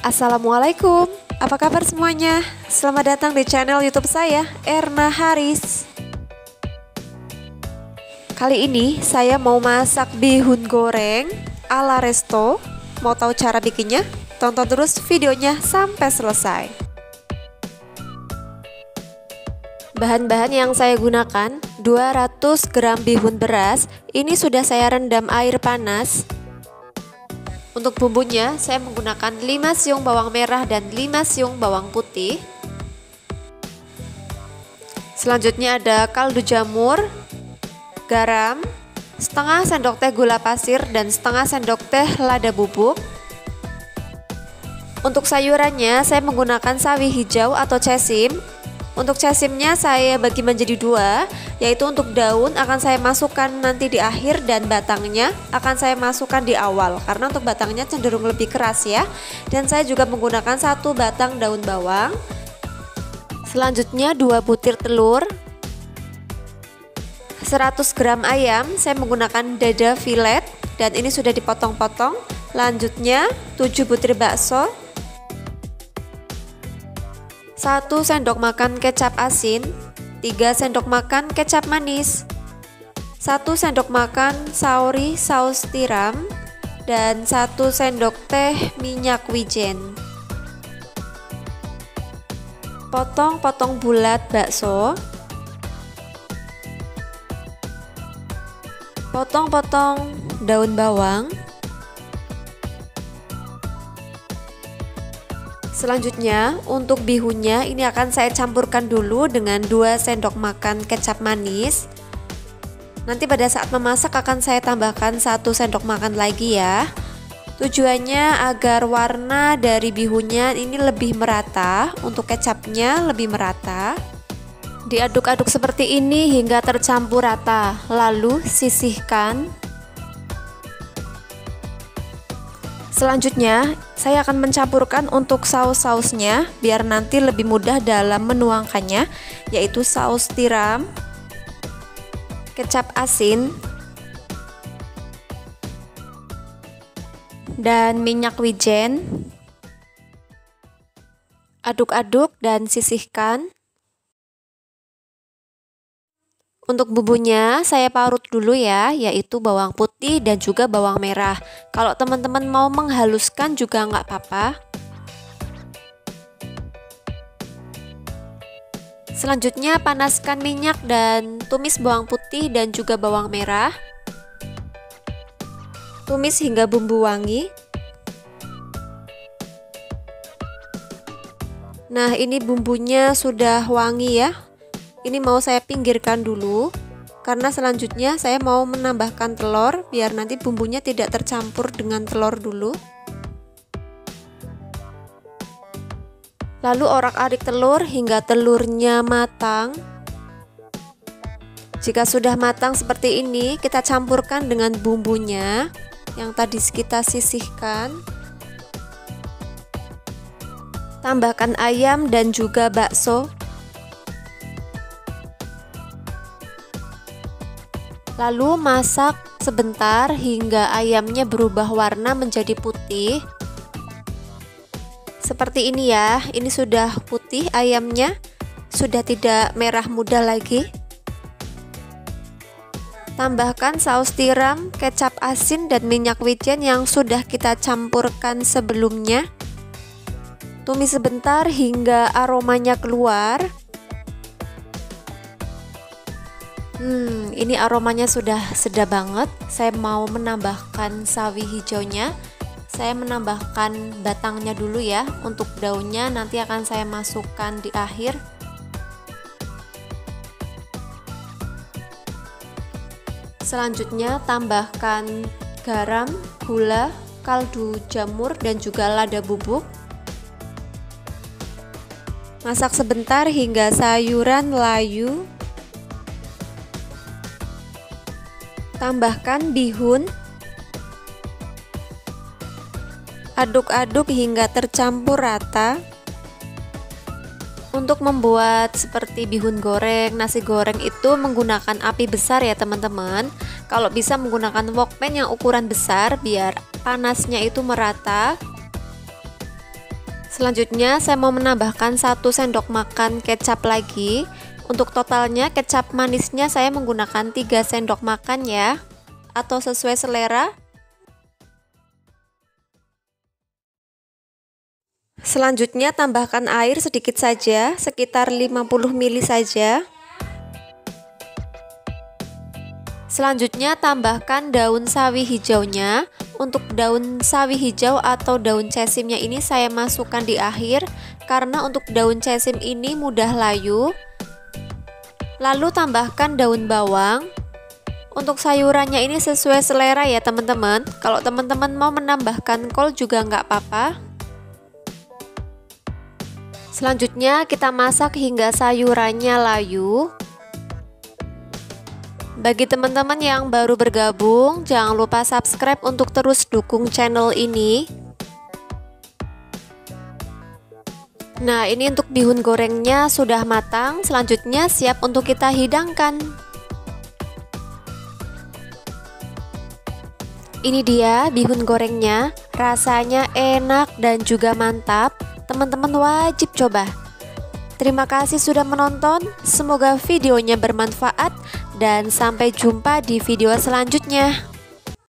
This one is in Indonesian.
Assalamualaikum, apa kabar semuanya? Selamat datang di channel YouTube saya, Erna Haris. Kali ini saya mau masak bihun goreng ala resto. Mau tahu cara bikinnya? Tonton terus videonya sampai selesai. Bahan-bahan yang saya gunakan: 200 gram bihun beras. Ini sudah saya rendam air panas. Untuk bumbunya saya menggunakan 5 siung bawang merah dan 5 siung bawang putih. Selanjutnya ada kaldu jamur, garam, setengah sendok teh gula pasir dan setengah sendok teh lada bubuk. Untuk sayurannya saya menggunakan sawi hijau atau cesim. Untuk cesimnya saya bagi menjadi dua, yaitu untuk daun akan saya masukkan nanti di akhir dan batangnya akan saya masukkan di awal, karena untuk batangnya cenderung lebih keras ya. Dan saya juga menggunakan 1 batang daun bawang. Selanjutnya 2 butir telur, 100 gram ayam, saya menggunakan dada filet dan ini sudah dipotong-potong. Lanjutnya 7 butir bakso, 1 sendok makan kecap asin, 3 sendok makan kecap manis, 1 sendok makan saori saus tiram, dan 1 sendok teh minyak wijen. Potong-potong bulat bakso, potong-potong daun bawang. Selanjutnya untuk bihunnya ini akan saya campurkan dulu dengan 2 sendok makan kecap manis. Nanti pada saat memasak akan saya tambahkan 1 sendok makan lagi ya. Tujuannya agar warna dari bihunnya ini lebih merata, untuk kecapnya lebih merata. Diaduk-aduk seperti ini hingga tercampur rata, lalu sisihkan. Selanjutnya saya akan mencampurkan untuk saus-sausnya biar nanti lebih mudah dalam menuangkannya, yaitu saus tiram, kecap asin, dan minyak wijen. Aduk-aduk dan sisihkan. Untuk bumbunya saya parut dulu ya, yaitu bawang putih dan juga bawang merah. Kalau teman-teman mau menghaluskan juga nggak apa-apa. Selanjutnya panaskan minyak dan tumis bawang putih dan juga bawang merah. Tumis hingga bumbu wangi. Nah, ini bumbunya sudah wangi ya. Ini mau saya pinggirkan dulu, karena selanjutnya saya mau menambahkan telur biar nanti bumbunya tidak tercampur dengan telur dulu. Lalu orak-arik telur hingga telurnya matang. Jika sudah matang seperti ini, kita campurkan dengan bumbunya yang tadi kita sisihkan. Tambahkan ayam dan juga bakso. Lalu masak sebentar hingga ayamnya berubah warna menjadi putih. Seperti ini ya, ini sudah putih ayamnya, sudah tidak merah muda lagi. Tambahkan saus tiram, kecap asin, dan minyak wijen yang sudah kita campurkan sebelumnya. Tumis sebentar hingga aromanya keluar. Ini aromanya sudah sedap banget. Saya mau menambahkan sawi hijaunya. Saya menambahkan batangnya dulu ya. Untuk daunnya nanti akan saya masukkan di akhir. Selanjutnya tambahkan garam, gula, kaldu jamur, dan juga lada bubuk. Masak sebentar hingga sayuran layu. Tambahkan bihun. Aduk-aduk hingga tercampur rata. Untuk membuat seperti bihun goreng, nasi goreng itu menggunakan api besar ya teman-teman. Kalau bisa menggunakan wok pan yang ukuran besar biar panasnya itu merata. Selanjutnya saya mau menambahkan 1 sendok makan kecap lagi. Untuk totalnya kecap manisnya saya menggunakan 3 sendok makan ya, atau sesuai selera. Selanjutnya tambahkan air sedikit saja, sekitar 50 ml saja. Selanjutnya tambahkan daun sawi hijaunya. Untuk daun sawi hijau atau daun cesimnya ini saya masukkan di akhir, karena untuk daun cesim ini mudah layu. Lalu tambahkan daun bawang. Untuk sayurannya ini sesuai selera ya teman-teman. Kalau teman-teman mau menambahkan kol juga nggak apa-apa. Selanjutnya kita masak hingga sayurannya layu. Bagi teman-teman yang baru bergabung, jangan lupa subscribe untuk terus dukung channel ini. Nah, ini untuk bihun gorengnya sudah matang. Selanjutnya siap untuk kita hidangkan. Ini dia bihun gorengnya, rasanya enak dan juga mantap. Teman-teman wajib coba. Terima kasih sudah menonton, semoga videonya bermanfaat dan sampai jumpa di video selanjutnya.